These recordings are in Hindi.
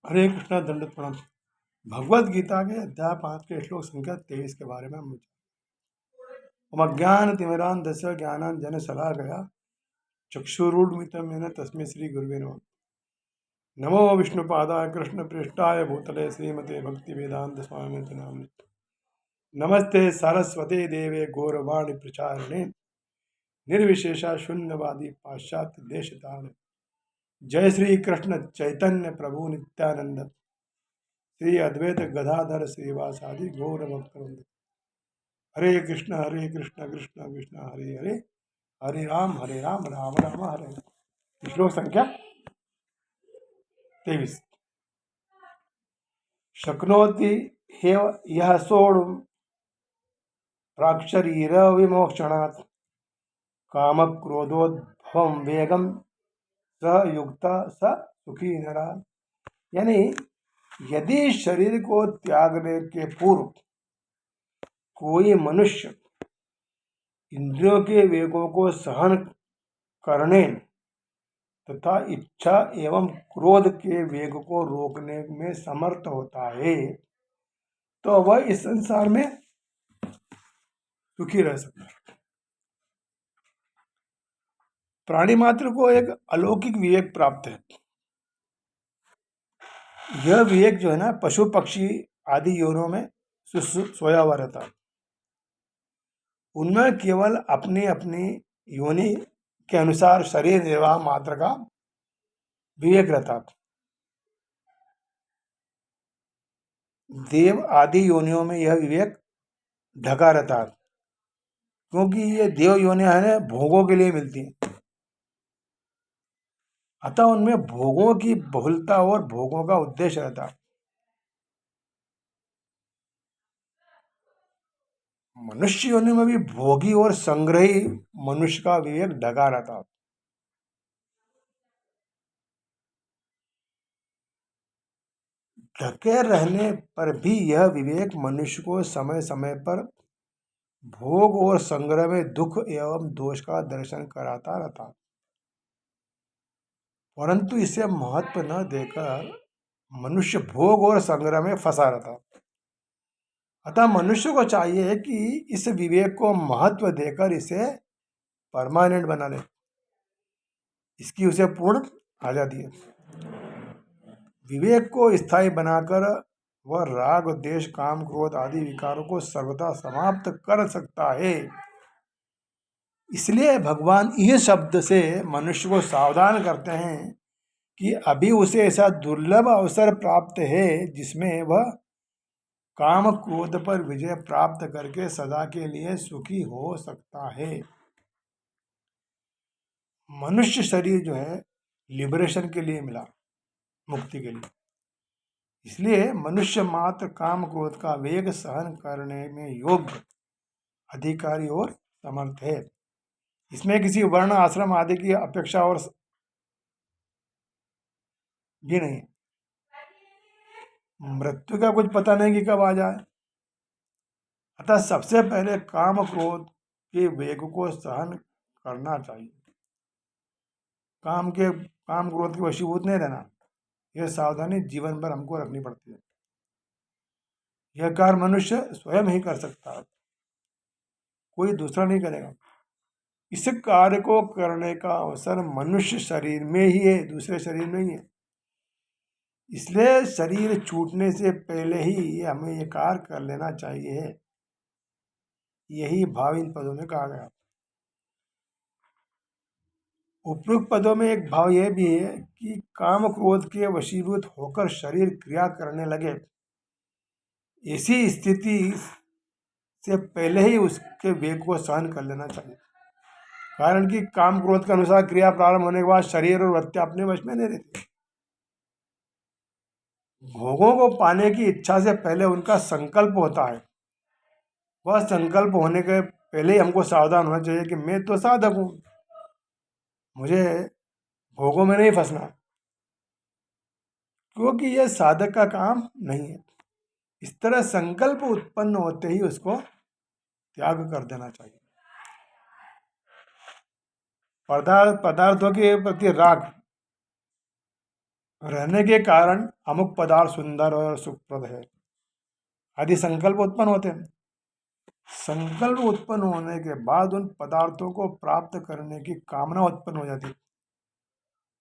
हरे कृष्णा दंडवत प्रणाम। भगवद गीता के अध्याय 5 के श्लोक संख्या 23 के बारे में हम ज्ञान तिमिरान दश ज्ञानान जन सला गया चक्षुरुर्मितम येन तस्मै श्री गुरुवे नमः। नमो विष्णुपादाय कृष्ण पृष्ठाय भूतले श्रीमते भक्ति वेदांत स्वामी नाम। नमस्ते सरस्वती देवे गौरवाणी प्रचारिणे निर्विशेषा शून्यवादी पाश्चात्य देशतारिणे। जय श्री कृष्ण चैतन्य प्रभु नित्यानंद श्री अद्वैत गदाधर श्रीवासादि गौर भक्तवृंद। हरे कृष्ण कृष्ण कृष्ण हरे हरे, हरे राम राम राम हरे हरे। श्लोक संख्या 23। शक्नोति ह्यव यः सोढुं प्राक्शरीर विमोक्षणात् कामक्रोधोद्भवं वेगं स युक्त स सुखी नरा। यानी यदि शरीर को त्यागने के पूर्व कोई मनुष्य इंद्रियों के वेगों को सहन करने तथा इच्छा एवं क्रोध के वेग को रोकने में समर्थ होता है तो वह इस संसार में सुखी रह सकता है। प्राणी मात्र को एक अलौकिक विवेक प्राप्त है। यह विवेक जो है ना, पशु पक्षी आदि योनियों में सोया हुआ रहता है। उनमें केवल अपनी अपनी योनि के अनुसार शरीर निर्वाह मात्र का विवेक रहता है। देव आदि योनियों में यह विवेक ढका रहता है, क्योंकि ये देव योनियां है भोगों के लिए मिलती हैं। अतः उनमें भोगों की बहुलता और भोगों का उद्देश्य रहता है। मनुष्य योनि में भी भोगी और संग्रही मनुष्य का विवेक ढका रहता है। ढके रहने पर भी यह विवेक मनुष्य को समय समय पर भोग और संग्रह में दुख एवं दोष का दर्शन कराता रहता है, परंतु इसे महत्व न देकर मनुष्य भोग और संग्रह में फंसा रहता है। अतः मनुष्य को चाहिए कि इस विवेक को महत्व देकर इसे परमानेंट बना ले। इसकी उसे पूर्ण आजादी है। विवेक को स्थायी बनाकर वह राग देश काम क्रोध आदि विकारों को सर्वथा समाप्त कर सकता है। इसलिए भगवान इस शब्द से मनुष्य को सावधान करते हैं कि अभी उसे ऐसा दुर्लभ अवसर प्राप्त है जिसमें वह काम क्रोध पर विजय प्राप्त करके सदा के लिए सुखी हो सकता है। मनुष्य शरीर जो है लिबरेशन के लिए मिला, मुक्ति के लिए। इसलिए मनुष्य मात्र काम क्रोध का वेग सहन करने में योग्य, अधिकारी और समर्थ है। इसमें किसी वर्ण आश्रम आदि की अपेक्षा और भी नहीं। मृत्यु का कुछ पता नहीं कि कब आ जाए। अतः सबसे पहले काम क्रोध के वेग को सहन करना चाहिए। काम क्रोध के वशीभूत नहीं रहना। यह सावधानी जीवन भर हमको रखनी पड़ती है। यह कार्य मनुष्य स्वयं ही कर सकता है, कोई दूसरा नहीं करेगा। इस कार्य को करने का अवसर मनुष्य शरीर में ही है, दूसरे शरीर में ही है। इसलिए शरीर छूटने से पहले ही हमें ये कार्य कर लेना चाहिए। यही भाव इन पदों में कहा गया। उपयुक्त पदों में एक भाव यह भी है कि काम क्रोध के वशीभूत होकर शरीर क्रिया करने लगे, ऐसी स्थिति से पहले ही उसके वेग को सहन कर लेना चाहिए। कारण कि काम क्रोध के अनुसार क्रिया प्रारंभ होने के बाद शरीर और वृत्ति अपने वश में नहीं रहती। भोगों को पाने की इच्छा से पहले उनका संकल्प होता है। वह संकल्प होने के पहले ही हमको सावधान होना चाहिए कि मैं तो साधक हूँ, मुझे भोगों में नहीं फंसना, क्योंकि यह साधक का काम नहीं है। इस तरह संकल्प उत्पन्न होते ही उसको त्याग कर देना चाहिए। पदार्थों के प्रति राग रहने के कारण अमुक पदार्थ सुंदर और सुखप्रद है आदि संकल्प उत्पन्न होते हैं। संकल्प उत्पन्न होने के बाद उन पदार्थों को प्राप्त करने की कामना उत्पन्न हो जाती है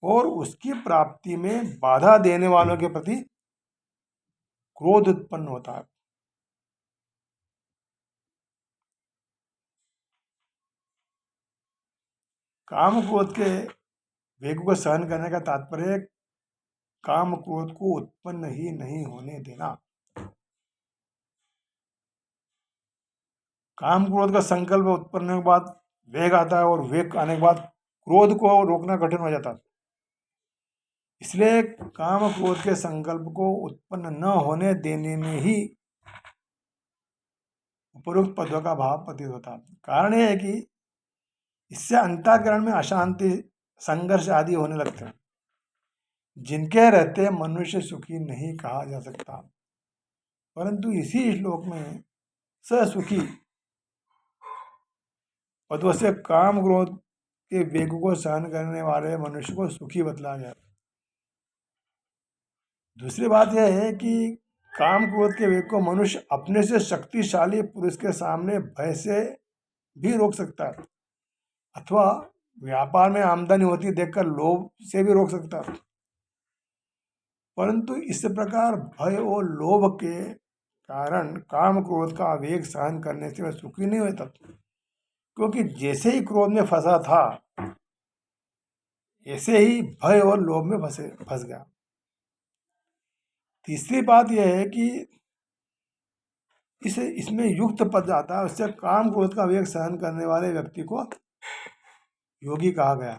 और उसकी प्राप्ति में बाधा देने वालों के प्रति क्रोध उत्पन्न होता है। काम क्रोध के वेग को सहन करने का तात्पर्य काम क्रोध को उत्पन्न ही नहीं होने देना। काम क्रोध का संकल्प उत्पन्न होने के बाद वेग आता है और वेग आने के बाद क्रोध को रोकना कठिन हो जाता है। इसलिए काम क्रोध के संकल्प को उत्पन्न न होने देने में ही उपरोक्त पदों का भाव प्रतीत होता है। कारण यह है कि इससे अंतःकरण में अशांति, संघर्ष आदि होने लगते हैं, जिनके रहते मनुष्य सुखी नहीं कहा जा सकता। परंतु इसी श्लोक में ससुखी पदों से काम क्रोध के वेग को सहन करने वाले मनुष्य को सुखी बतलाया गया। दूसरी बात यह है कि काम क्रोध के वेग को मनुष्य अपने से शक्तिशाली पुरुष के सामने भय से भी रोक सकता है अथवा व्यापार में आमदनी होती देखकर लोभ से भी रोक सकता है। परंतु इस प्रकार भय और लोभ के कारण काम क्रोध का वेग सहन करने से वह सुखी नहीं होता, क्योंकि जैसे ही क्रोध में फंसा था ऐसे ही भय और लोभ में फंस गया। तीसरी बात यह है कि इसमें युक्त पद आता है, उससे काम क्रोध का वेग सहन करने वाले व्यक्ति को योगी कहा गया।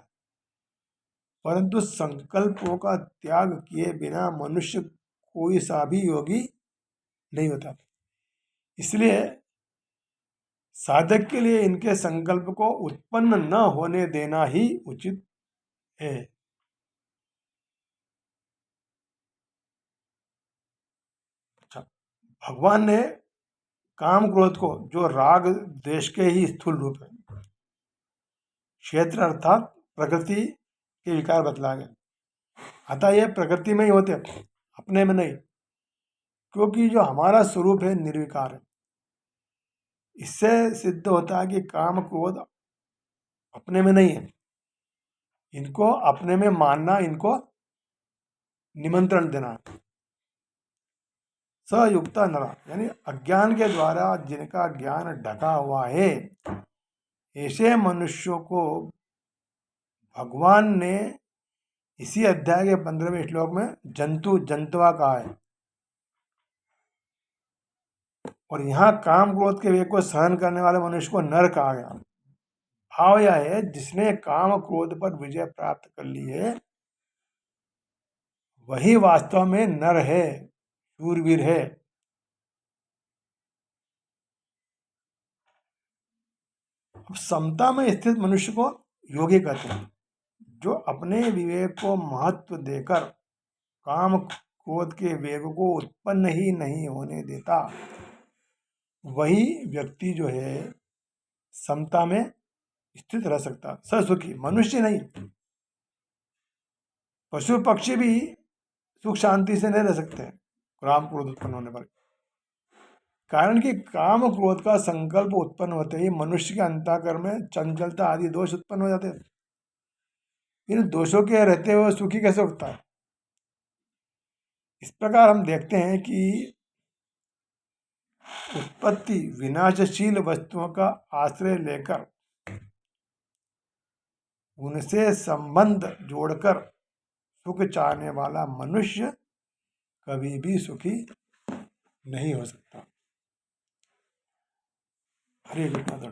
परंतु संकल्पों का त्याग किए बिना मनुष्य कोई सा भी योगी नहीं होता। इसलिए साधक के लिए इनके संकल्प को उत्पन्न न होने देना ही उचित है। अच्छा, भगवान ने काम क्रोध को, जो राग द्वेष के ही स्थूल रूप है, क्षेत्र अर्थात प्रकृति के विकार बतला गए। अतः ये प्रकृति में ही होते, अपने में नहीं, क्योंकि जो हमारा स्वरूप है निर्विकार है। इससे सिद्ध होता है कि काम क्रोध अपने में नहीं है, इनको अपने में मानना, इनको निमंत्रण देना। सयुक्ता नरा यानी अज्ञान के द्वारा जिनका ज्ञान ढका हुआ है, ऐसे मनुष्यों को भगवान ने इसी अध्याय के 15वें श्लोक में जंतुआ कहा है। और यहाँ काम क्रोध के वेग को सहन करने वाले मनुष्य को नर कहा गया। भाव यह है, जिसने काम क्रोध पर विजय प्राप्त कर ली है वही वास्तव में नर है, शूरवीर है। अब समता में स्थित मनुष्य को योगी कहते हैं, जो अपने विवेक को महत्व देकर काम क्रोध के वेग को उत्पन्न ही नहीं होने देता। वही व्यक्ति जो है समता में स्थित रह सकता। ससुखी मनुष्य नहीं, पशु पक्षी भी सुख शांति से नहीं रह सकते काम क्रोध उत्पन्न होने पर। कारण कि काम क्रोध का संकल्प उत्पन्न होते ही मनुष्य के अंतःकरण में चंचलता आदि दोष उत्पन्न हो जाते हैं। इन दोषों के रहते हुए सुखी कैसे होता है? इस प्रकार हम देखते हैं कि उत्पत्ति विनाशशील वस्तुओं का आश्रय लेकर उनसे संबंध जोड़कर सुख चाहने वाला मनुष्य कभी भी सुखी नहीं हो सकता। हरे कृष्ण।